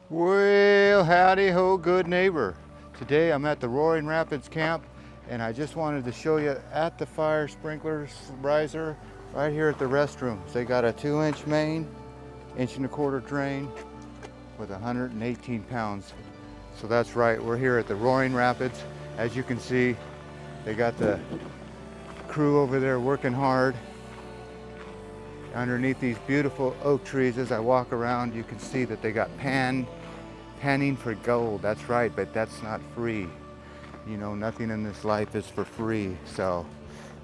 Well, howdy ho, good neighbor. Today I'm at the Roaring Rapids camp and I just wanted to show you at the fire sprinkler riser right here at the restrooms. They got a 2-inch main, 1.25 drain with 118 pounds. So that's right, we're here at the Roaring Rapids. As you can see, they got the crew over there working hard. Underneath these beautiful oak trees, as I walk around, you can see that they got panning for gold. That's right, but that's not free. You know, nothing in this life is for free. So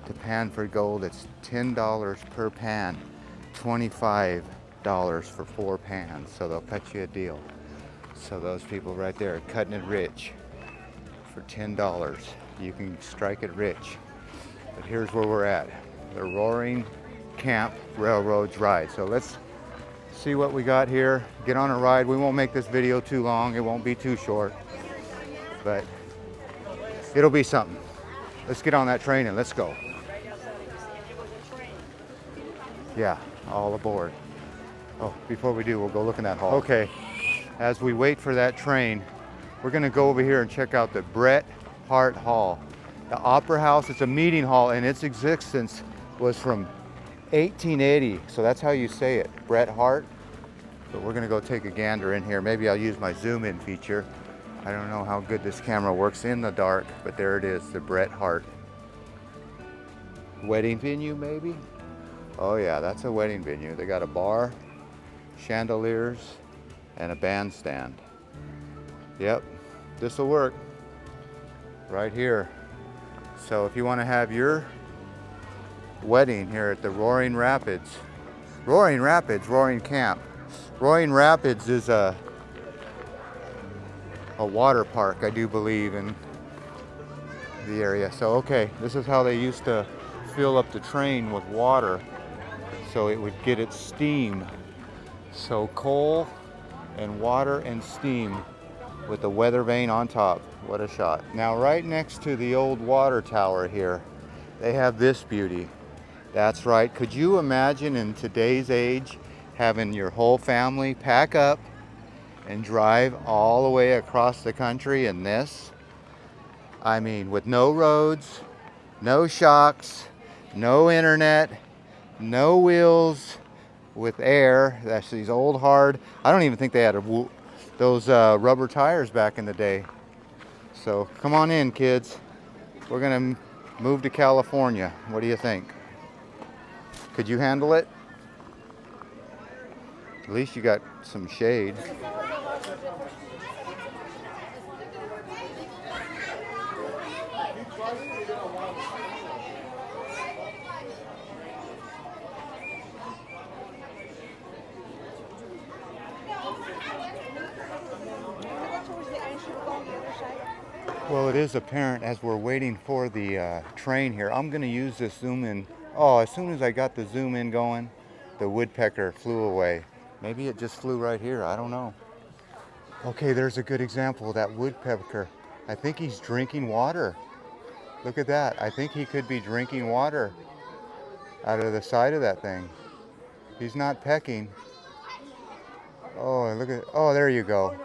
to pan for gold, it's $10 per pan, $25 for 4 pans. So they'll cut you a deal. So those people right there are cutting it rich for $10. You can strike it rich. But here's where we're at, the Roaring Camp Railroads ride. So let's see what we got here. Get on a ride. We won't make this video too long. It won't be too short, but it'll be something. Let's get on that train and let's go. Yeah, all aboard. Oh, before we do, we'll go look in that hall. Okay, as we wait for that train, we're gonna go over here and check out the Bret Harte Hall. The Opera House, it's a meeting hall and its existence was from 1880, so that's how you say it, Bret Harte. But we're gonna go take a gander in here. Maybe I'll use my zoom in feature. I don't know how good this camera works in the dark, but there it is, the Bret Harte. Wedding venue, maybe? Oh yeah, that's a wedding venue. They got a bar, chandeliers, and a bandstand. Yep, this'll work. Right here. So if you wanna have your wedding here at the Roaring Rapids, Roaring Camp. Roaring Rapids is a water park, I do believe, in the area. So okay, this is how they used to fill up the train with water so it would get its steam. So coal and water and steam with the weather vane on top. What a shot. Now right next to the old water tower here, they have this beauty. That's right. Could you imagine in today's age having your whole family pack up and drive all the way across the country in this? I mean, with no roads, no shocks, no internet, no wheels, with air. That's these old hard, I don't even think they had those rubber tires back in the day. So come on in, kids. We're gonna move to California. What do you think? Could you handle it? At least you got some shade. Well, it is apparent as we're waiting for the train here. I'm gonna use this zoom in. Oh, as soon as I got the zoom in going, the woodpecker flew away. Maybe it just flew right here, I don't know. Okay, there's a good example of that woodpecker. I think he's drinking water. Look at that. I think he could be drinking water out of the side of that thing. He's not pecking. Oh, look at, oh, there you go.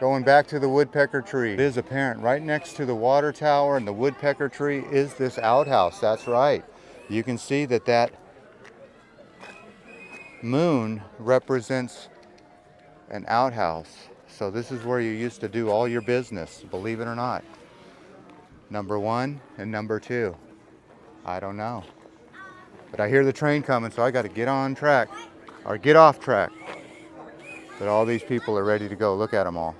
Going back to the woodpecker tree. It is apparent right next to the water tower and the woodpecker tree is this outhouse. That's right. You can see that that moon represents an outhouse. So this is where you used to do all your business, believe it or not. Number 1 and number 2. I don't know. But I hear the train coming, so I got to get on track or get off track. But all these people are ready to go. Look at them all.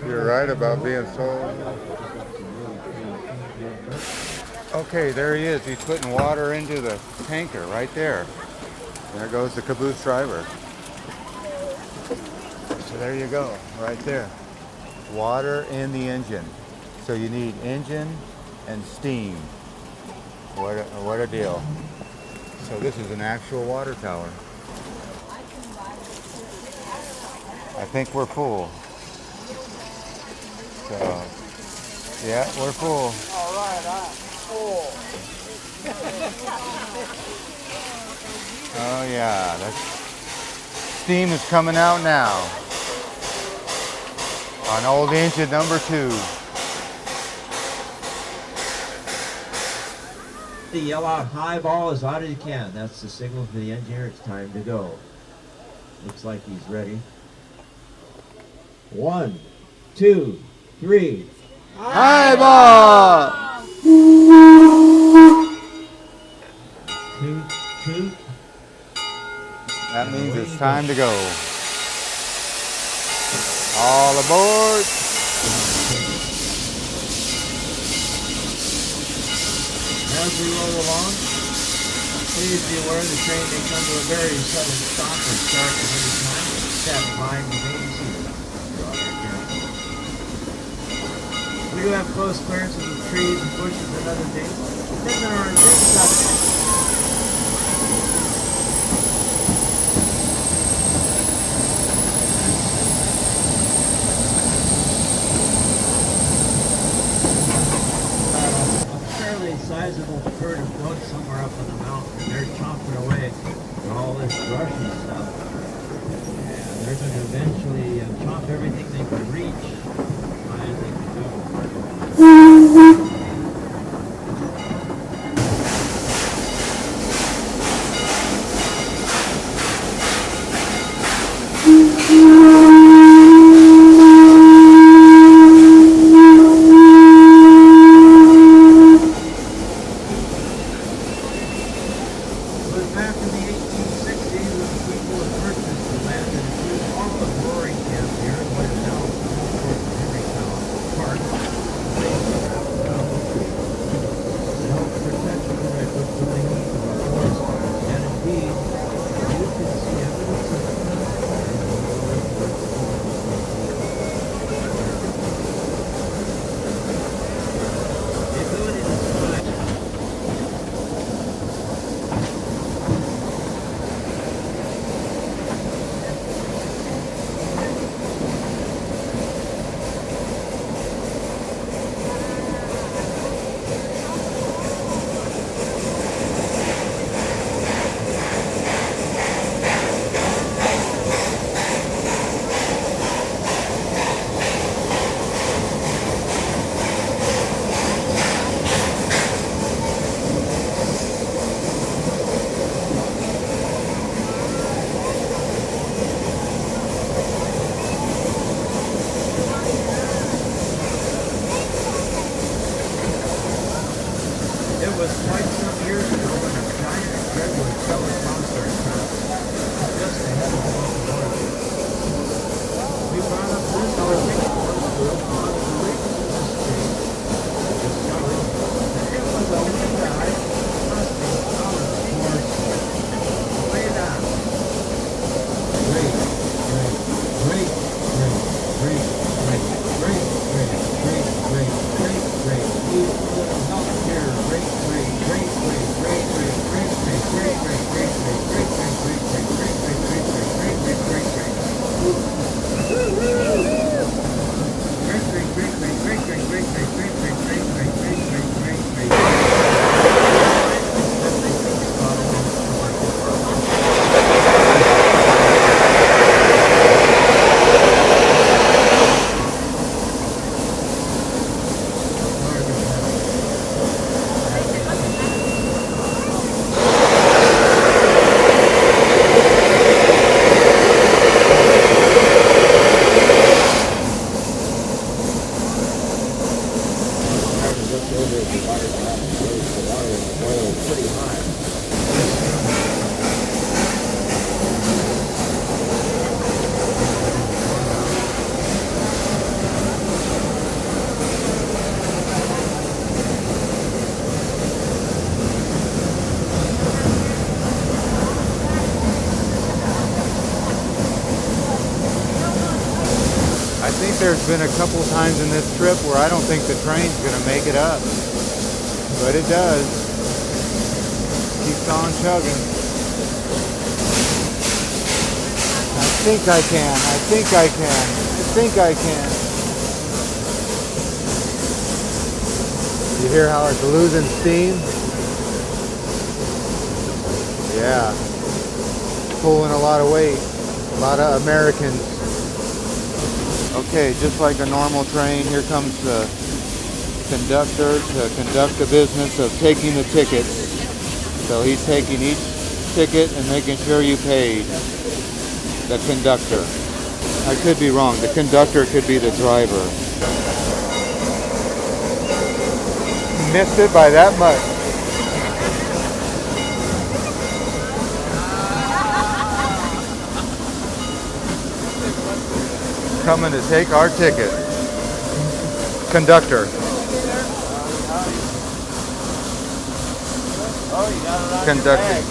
You're right about being sold. Okay, there he is. He's putting water into the tanker right there. There goes the caboose driver. So there you go, right there. Water in the engine. So you need engine and steam. What a deal. So this is an actual water tower. I think we're full. So, yeah, we're full. All right, I'm full. Oh yeah, that's steam is coming out now on old engine number 2. Yell out high ball as loud as you can. That's the signal for the engineer. It's time to go. Looks like he's ready. 1, 2, 3. High ball! Toot, toot. That means it's time to go. All aboard! As we roll along, please be aware the train may come to a very sudden stop or start at any time. Stand by and remain seated. Draw your attention. We do have close clearance of the trees and bushes and other things. Then there are intense sizable herd of goats somewhere up on the mountain, and they're chomping away at all this brush and stuff. And they're going to eventually chomp everything they can reach, as they can go. I think there's been a couple times in this trip where I don't think the train's gonna make it up, but it does. Keeps on chugging. I think I can. I think I can. I think I can. You hear how it's losing steam? Yeah. Pulling a lot of weight. A lot of Americans. Okay, just like a normal train, here comes the conductor to conduct the business of taking the tickets. So he's taking each ticket and making sure you paid. The conductor. I could be wrong. The conductor could be the driver. Missed it by that much. Coming to take our ticket. Conductor. Oh, you got it on Conducting.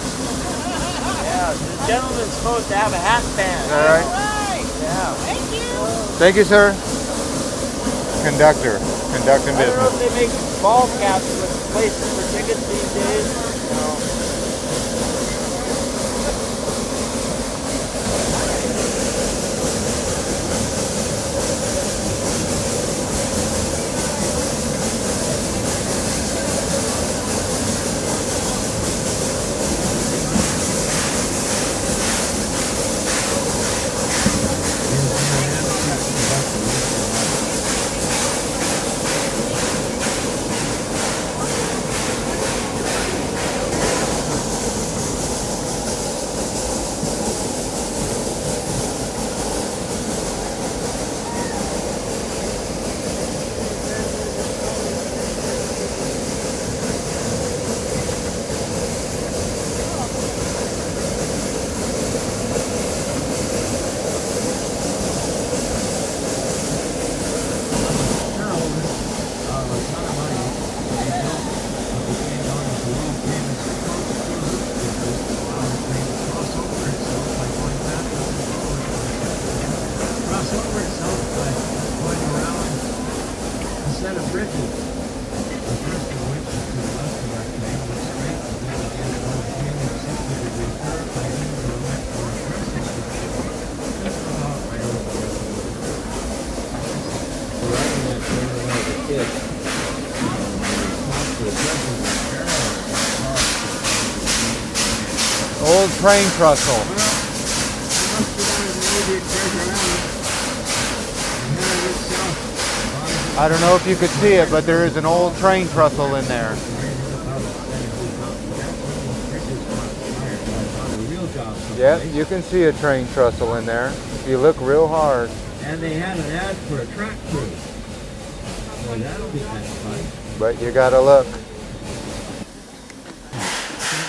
Yeah, the gentleman's supposed to have a hat band. All right. Yeah. Thank you, sir. Conductor. Conducting I don't know business. if they make ball caps with places for tickets these days. No. Set of bridges. The first of which is to the left of our train, was straight and then again on a 360-degree curve, heading to the left for a crossing just about right over the road. Riding that train when I was a kid, the addresses were parallel. Old train trestle. Well, I must go down to the Idiot Treasure Island and head it south. I don't know if you could see it, but there is an old train trestle in there. Yep, you can see a train trestle in there if you look real hard. And they had an ad for a track crew. Well, that'll be kind of fun. But you gotta look.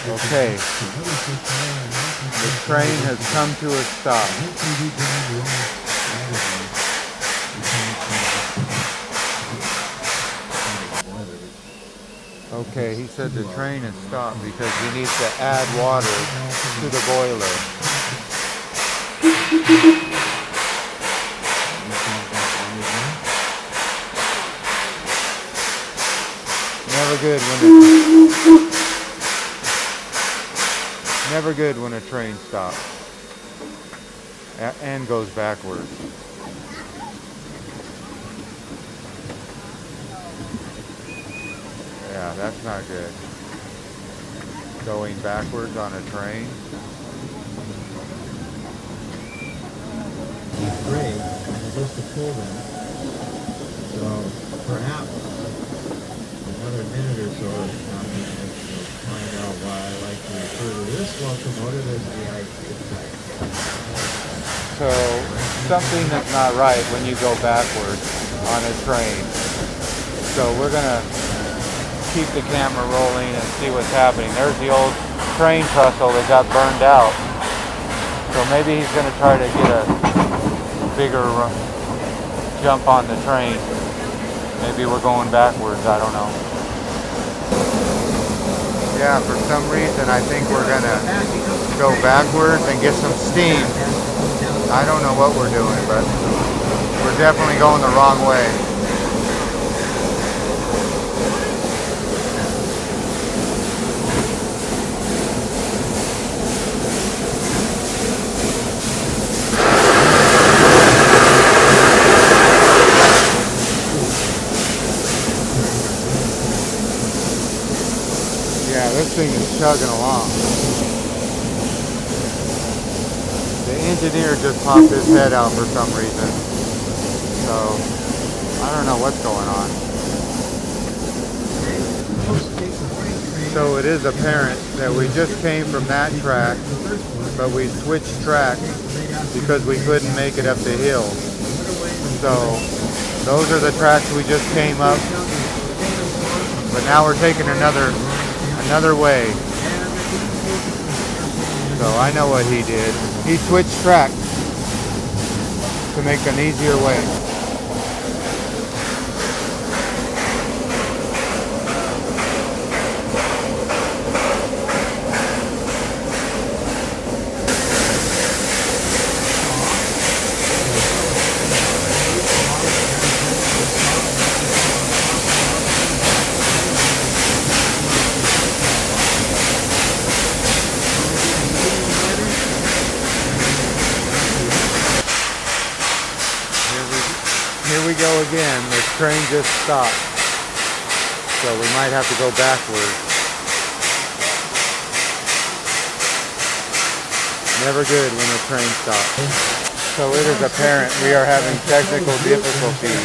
Okay, the train has come to a stop. Okay, he said the train has stopped because he needs to add water to the boiler. Never good when a train stops and goes backwards. Yeah, that's not good. Going backwards on a train. Great, and just to pull them. So perhaps another minute or so, I'm going to find out why I like to refer to this locomotive as the IT type. So something that's not right when you go backwards on a train. So we're gonna keep the camera rolling and see what's happening. There's the old train trestle that got burned out. So maybe he's gonna try to get a bigger jump on the train. Maybe we're going backwards, I don't know. Yeah, for some reason I think we're gonna go backwards and get some steam. I don't know what we're doing, but we're we're definitely going the wrong way. Yeah, this thing is chugging along. The engineer just popped his head out for some reason. So, I don't know what's going on. So it is apparent that we just came from that track, but we switched tracks because we couldn't make it up the hill. So, those are the tracks we just came up, but now we're taking another way. So I know what he did. He switched tracks to make an easier way. Here we go again. The train just stopped. So we might have to go backwards. Never good when the train stops. So it is apparent we are having technical difficulties.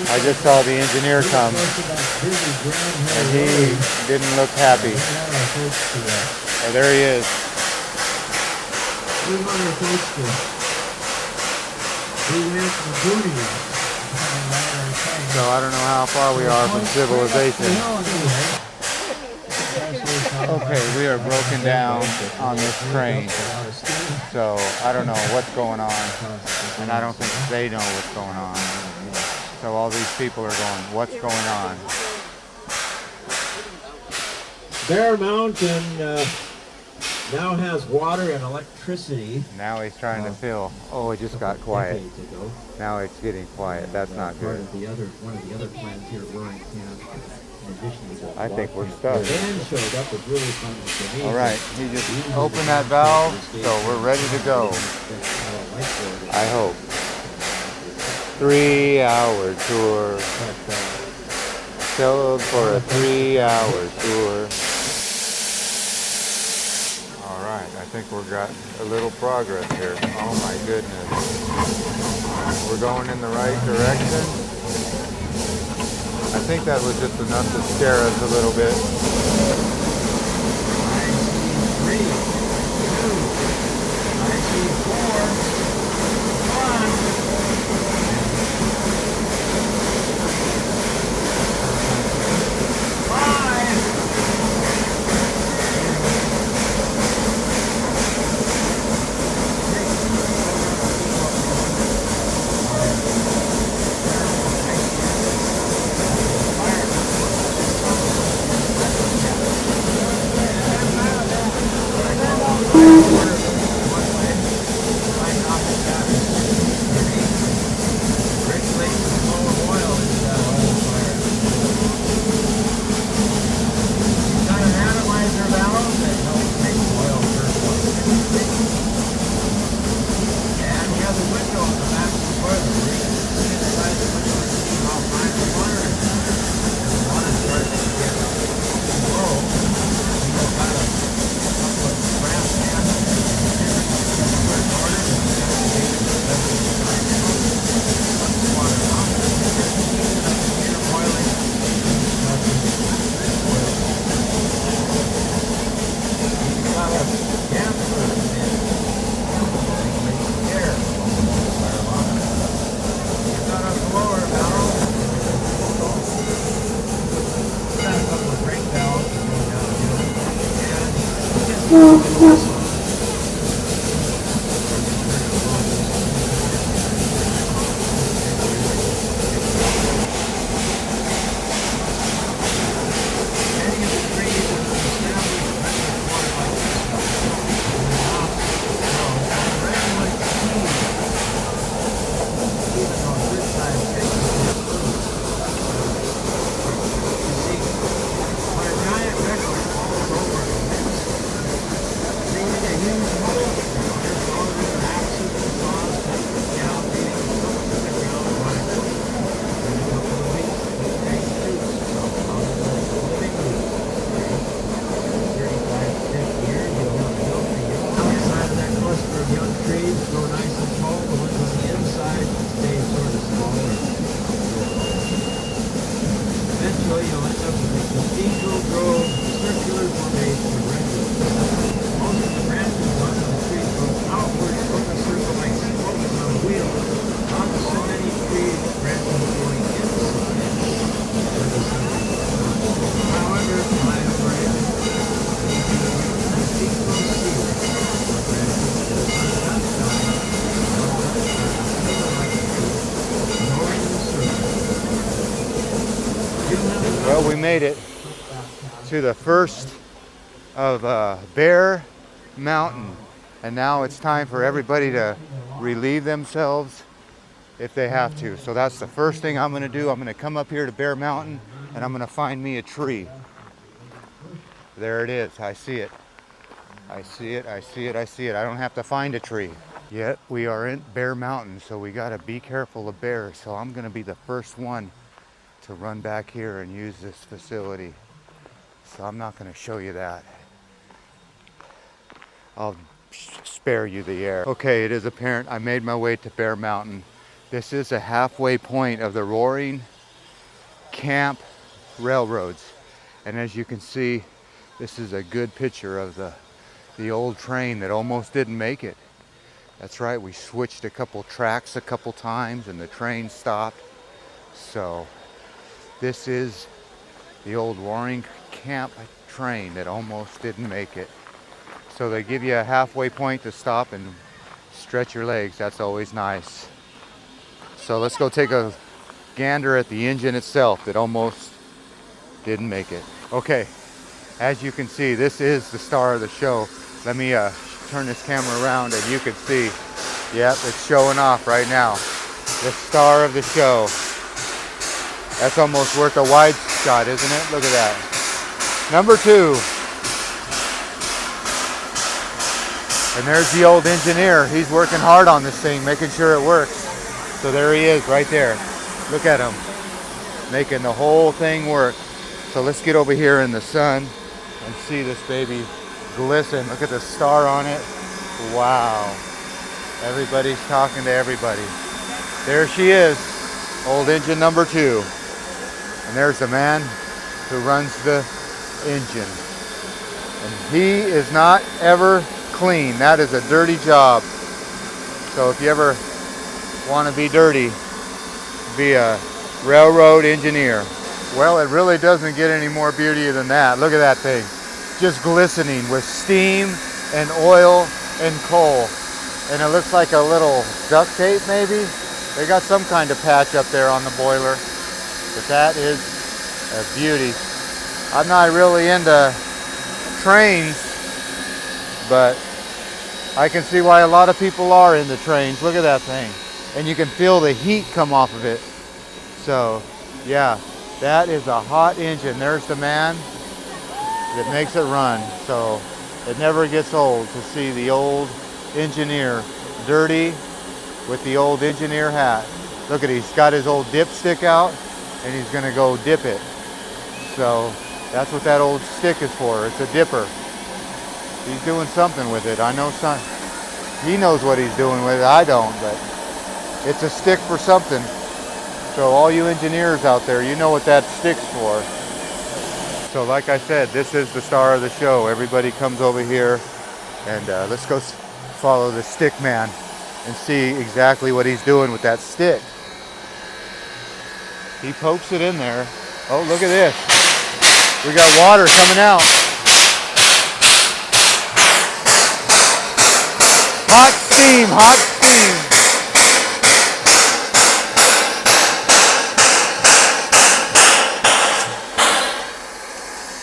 I just saw the engineer come and he didn't look happy. Oh, there he is. So I don't know how far we are from civilization. Okay, we are broken down on this train. So I don't know what's going on. And I don't think they know what's going on. So all these people are going, what's going on? Bear Mountain now has water and electricity. Now he's trying to fill. Oh, it just got quiet. Now it's getting quiet. That's not good. One of the other plants here at Roaring Camp. In addition to the I think we're plant. stuck. The band showed up with really fun for me. All right, he just opened that valve, so we're ready to go. I hope. 3-hour tour. Scheduled for a 3-hour tour. All right, I think we've got a little progress here. Oh my goodness. We're going in the right direction. I think that was just enough to scare us a little bit. 3, 2, I branches going inside where the sun is. However, my operator, keep those seals. The branches to the sun outside, ignoring the surface. Well, we made it to the first of Bear Mountain, and now it's time for everybody to relieve themselves if they have to. So that's the first thing I'm going to do. I'm going to come up here to Bear Mountain and I'm going to find me a tree. There it is. I see it. I see it. I see it. I see it. I don't have to find a tree. Yet we are in Bear Mountain, so we got to be careful of bears. So I'm going to be the first one to run back here and use this facility. So I'm not going to show you that. I'll spare you the air. Okay, it is apparent I made my way to Bear Mountain. This is a halfway point of the Roaring Camp Railroads. And as you can see, this is a good picture of the old train that almost didn't make it. That's right, we switched a couple tracks a couple times and the train stopped. So this is the old Roaring Camp train that almost didn't make it. So they give you a halfway point to stop and stretch your legs. That's always nice. So let's go take a gander at the engine itself that almost didn't make it. Okay, as you can see, this is the star of the show. Let me turn this camera around and you can see, yep, it's showing off right now. The star of the show. That's almost worth a wide shot, isn't it? Look at that. Number 2. And there's the old engineer. He's working hard on this thing, making sure it works. So there he is right there. Look at him, making the whole thing work. So let's get over here in the sun and see this baby glisten. Look at the star on it. Wow. Everybody's talking to everybody. There she is, old engine number 2. And there's the man who runs the engine. And he is not ever clean. That is a dirty job. So if you ever want to be dirty, be a railroad engineer. Well, it really doesn't get any more beauty than that. Look at that thing. Just glistening with steam and oil and coal. And it looks like a little duct tape maybe. They got some kind of patch up there on the boiler. But that is a beauty. I'm not really into trains, but I can see why a lot of people are into trains. Look at that thing. And you can feel the heat come off of it. So, yeah, that is a hot engine. There's the man that makes it run. So it never gets old to see the old engineer dirty with the old engineer hat. Look at it, he's got his old dipstick out and he's gonna go dip it. So that's what that old stick is for. It's a dipper. He's doing something with it. I know he knows what he's doing with it. I don't, but it's a stick for something. So all you engineers out there, you know what that stick's for. So like I said, this is the star of the show. Everybody comes over here and let's go follow the stick man and see exactly what he's doing with that stick. He pokes it in there. Oh, look at this. We got water coming out. Hot steam, hot steam.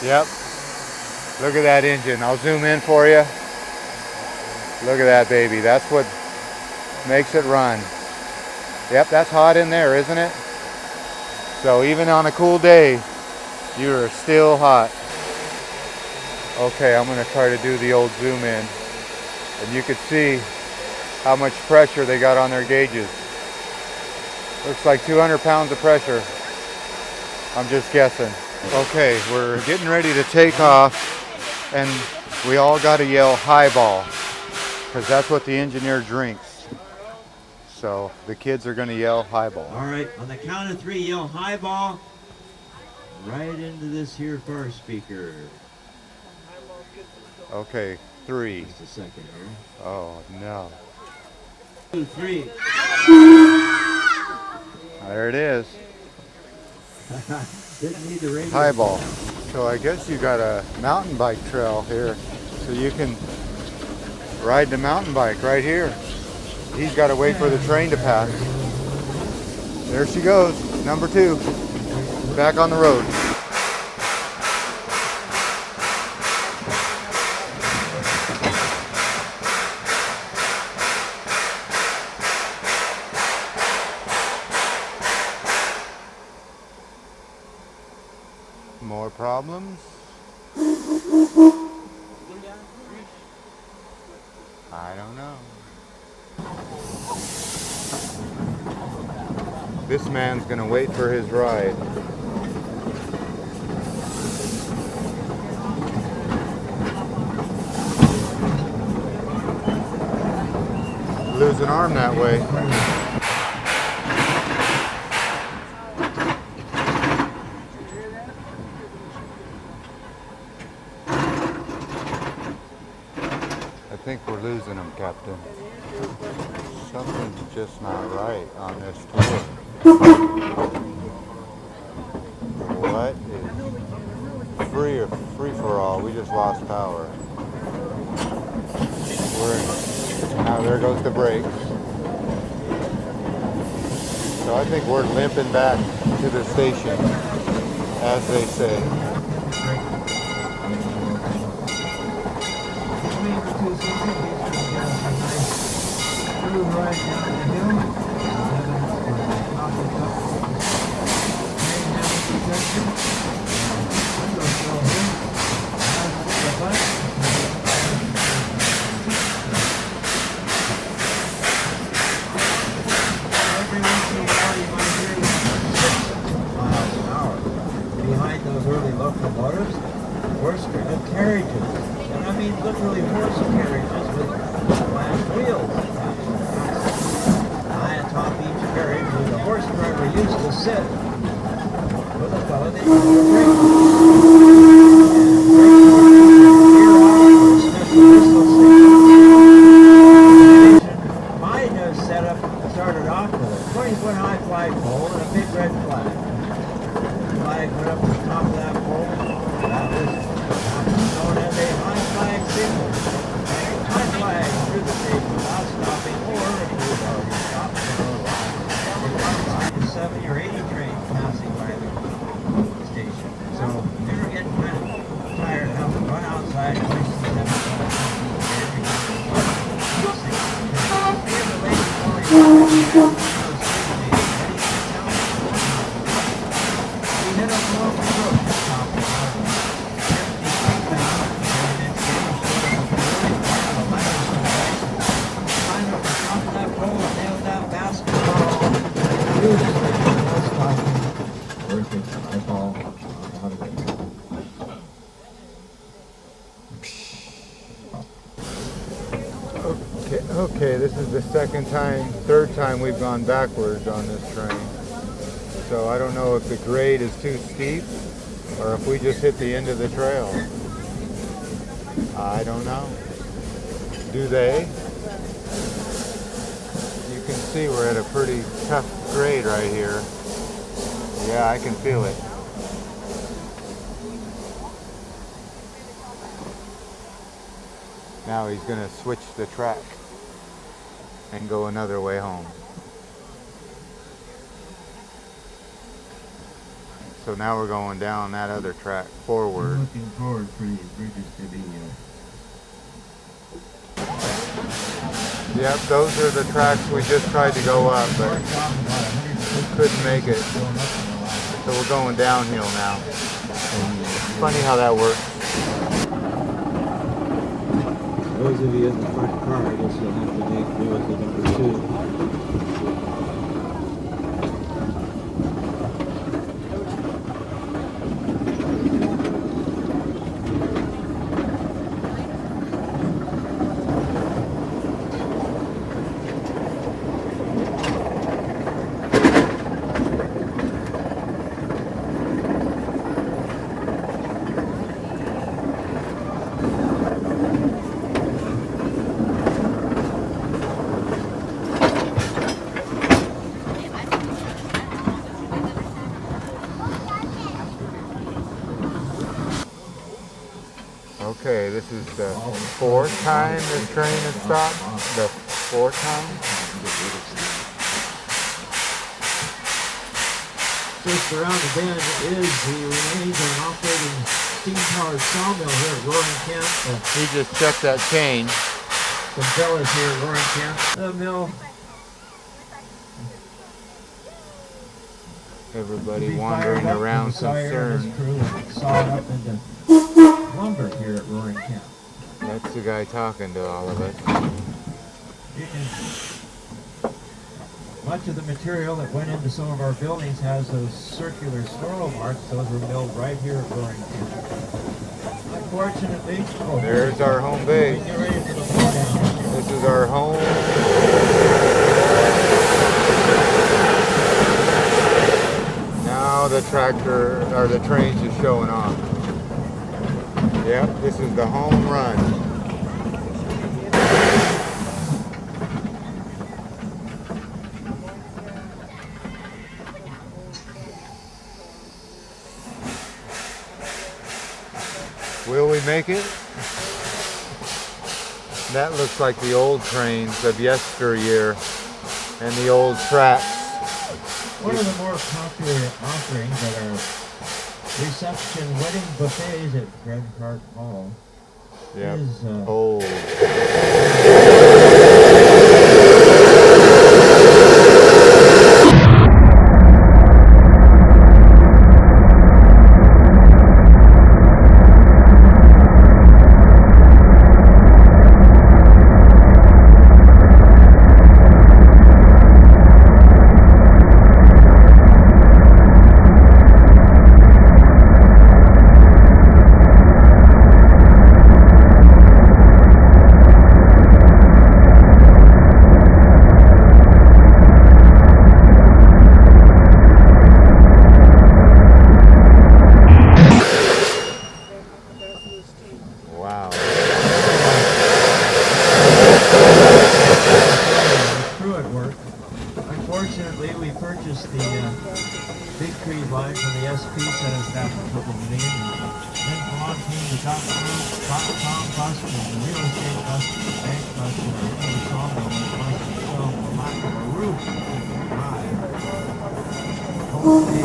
Yep. Look at that engine. I'll zoom in for you. Look at that baby. That's what makes it run. Yep, that's hot in there, isn't it? So even on a cool day, you are still hot. Okay, I'm going to try to do the old zoom in. And you can see how much pressure they got on their gauges. Looks like 200 pounds of pressure. I'm just guessing. Okay, we're getting ready to take off and we all got to yell highball because that's what the engineer drinks. So the kids are going to yell highball. All right, on the count of 3, yell highball right into this here far speaker. Okay, 3. Just a second here. Oh no. 2, 3. There it Didn't need the radio. Highball. So I guess you got a mountain bike trail here, so you can ride the mountain bike right here. He's got to wait for the train to pass. There she goes, number 2, back on the road. More problems? I don't know. This man's gonna wait for his ride. Lose an arm that way. I think we're losing him, Captain. Something's just not right on this tour. What is free for all? We just lost power. Now there goes the brakes. So I think we're limping back to the station, as they say. Right down the hill. Every once in a while you might hear 6 miles an hour. Behind those early locomotives, horse-driven carriages. And I mean literally horse carriages with flat wheels. Atop each carriage where the horse driver used to sit was a fellow they called a brakeman. My new setup started off with a 20-foot high flagpole and a big red flag. The flag went up to the top of that pole. That was known as a high flag signal. High flag through the station without stopping or if it was already stopped. 70 or 80 trains passing by the station. So they were getting kind of tired enough to run outside and push the Okay, this is the third time we've gone backwards on this train. So I don't know if the grade is too steep or if we just hit the end of the trail. I don't know. Do they? You can see we're at a pretty tough grade right here. Yeah, I can feel it. Now he's going to switch the track and go another way home. So now we're going down that other track forward. I'm looking forward for these bridges to be Yep, those are the tracks we just tried to go up, but we couldn't make it. So we're going downhill now. Funny how that works. Those of you in the front car, I guess you'll have to make do with the number 2. Okay, this is the fourth time this train has stopped. The fourth time. Just around the bend is the remains of an operating steam-powered sawmill here at Roaring Camp. He just checked that chain. Some fellas here at Roaring Camp. The mill. Everybody wandering around concerned. Sawed up into lumber here at Roaring Camp. That's the guy talking to all of us. Much of the material that went into some of our buildings has those circular swirl marks. Those were milled right here at Roaring Camp. Unfortunately, There's our home base. get ready for the blowdown. This is our home. Now the tractor or the train's just showing off. Yep, this is the home run. Will we make it? That looks like the old trains of yesteryear and the old tracks. One of the more popular offerings at our reception wedding buffets at Greg Hart Hall Yep. is Old. Wow. crew at work. Unfortunately, we purchased the Big Trees line from the SP, set us back a couple million. Then along came the Tom bust, and the real estate bust, and the bank bust, and the sawmill bust, and so for lack of a roof, hopefully,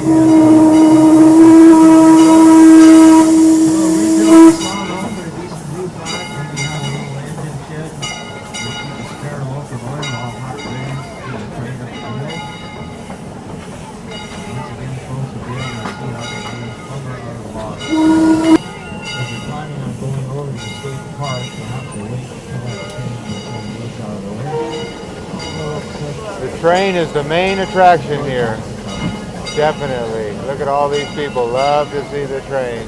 we'll rebuild the sawmill for a decent roof on it, maybe have a little engine shed, we'll keep a spare locomotive all hot ready to the train up the hill. Once again, folks will be able to see how they do lumber out of the log. If you're planning on going over to the state park, you'll have to wait until that train gets out of the way. The train is the main attraction here. Definitely. Look at all these people. Love to see the train.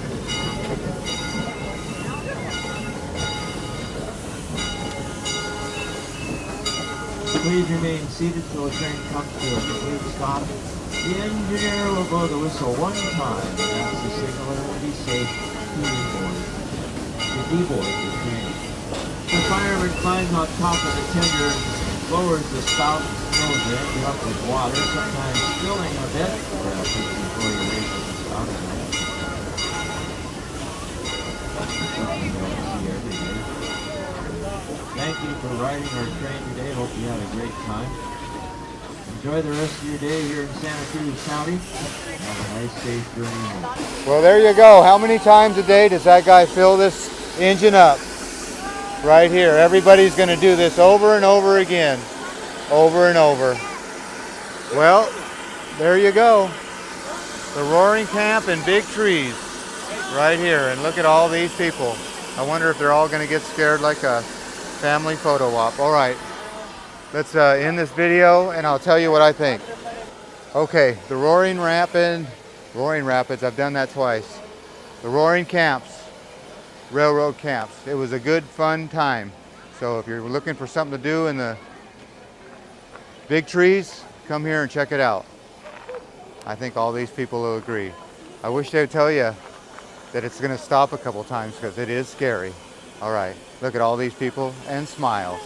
Please remain seated till the train comes to a complete stop. The engineer will blow the whistle one time, and that's the signal that will be safe to deboard the train. The fireman climbs on top of the tender and lowers the spout and fills the engine up with water, sometimes spilling a bit, perhaps before you raise the spout. Something you don't see every day. Thank you for riding our train today. Hope you had a great time. Enjoy the rest of your day here in Santa Cruz County. Have a nice, safe journey home. Well, there you go. How many times a day does that guy fill this engine up? Right here. Everybody's going to do this over and over again. Over and over. Well, there you go. The Roaring Camp and Big Trees. Right here. And look at all these people. I wonder if they're all going to get scared like a family photo op. All right. Let's end this video and I'll tell you what I think. Okay, the Roaring Rapids, I've done that twice. The Roaring Camps, railroad camps. It was a good, fun time. So if you're looking for something to do in the Big Trees, come here and check it out. I think all these people will agree. I wish they would tell you that it's going to stop a couple times because it is scary. All right, look at all these people and smiles.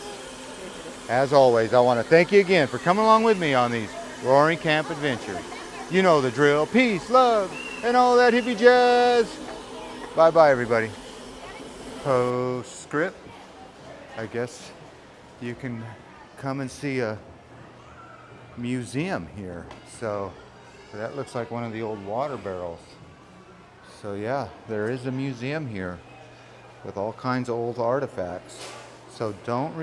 As always, I want to thank you again for coming along with me on these Roaring Camp adventures. You know the drill. Peace, love, and all that hippie jazz. Bye-bye, everybody. Postscript. I guess you can come and see a museum here. So that looks like one of the old water barrels. So yeah, there is a museum here with all kinds of old artifacts. So don't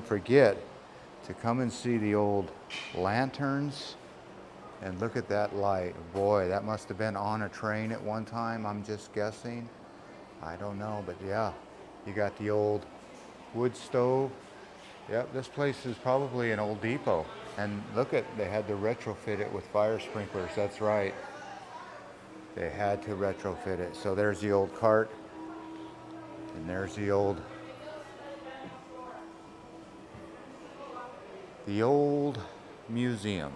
forget to come and see the old lanterns. And look at that light. Boy, that must have been on a train at one time, I'm just guessing. I don't know, but yeah, you got the old wood stove. Yep, this place is probably an old depot. And look at, they had to retrofit it with fire sprinklers, that's right. They had to retrofit it. So there's the old cart, and there's the old museum.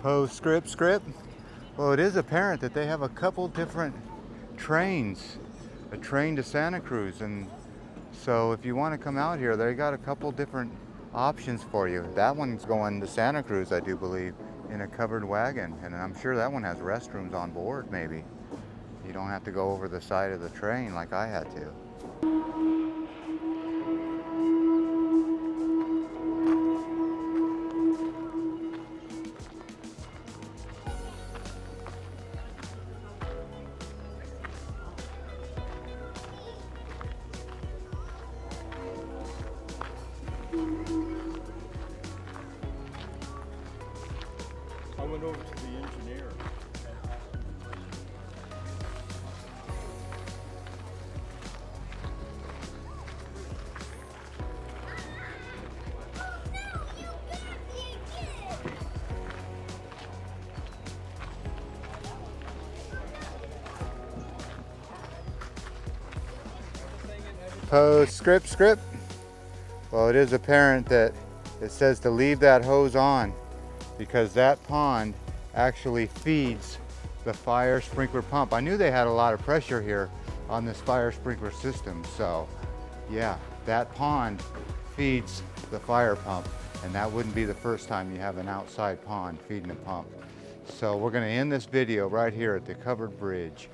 Postscript. Well, it is apparent that they have a couple different trains. A train to Santa Cruz, and so if you want to come out here, they got a couple different options for you. That one's going to Santa Cruz, I do believe, in a covered wagon, and I'm sure that one has restrooms on board. Maybe you don't have to go over the side of the train like I had to. I went over to the engineer. Postscript. Well, it is apparent that it says to leave that hose on because that pond actually feeds the fire sprinkler pump. I knew they had a lot of pressure here on this fire sprinkler system. So yeah, that pond feeds the fire pump, and that wouldn't be the first time you have an outside pond feeding a pump. So we're going to end this video right here at the covered bridge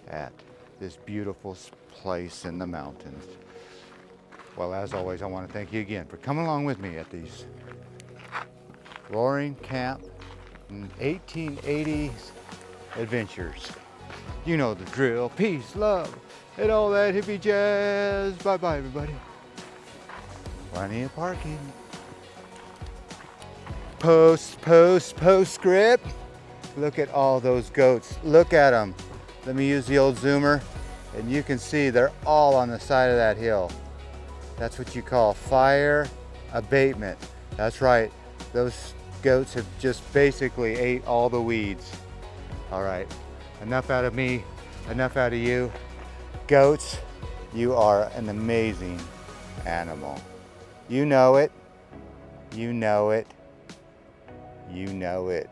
at this beautiful place in the mountains. Well, as always, I want to thank you again for coming along with me at these Roaring Camp 1880s adventures. You know the drill. Peace, love, and all that hippie jazz. Bye-bye, everybody. Plenty of parking. Postscript. Look at all those goats. Look at them. Let me use the old zoomer, and you can see they're all on the side of that hill. That's what you call fire abatement. That's right. Those goats have just basically ate all the weeds. All right, enough out of me, enough out of you. Goats, you are an amazing animal. You know it. You know it. You know it.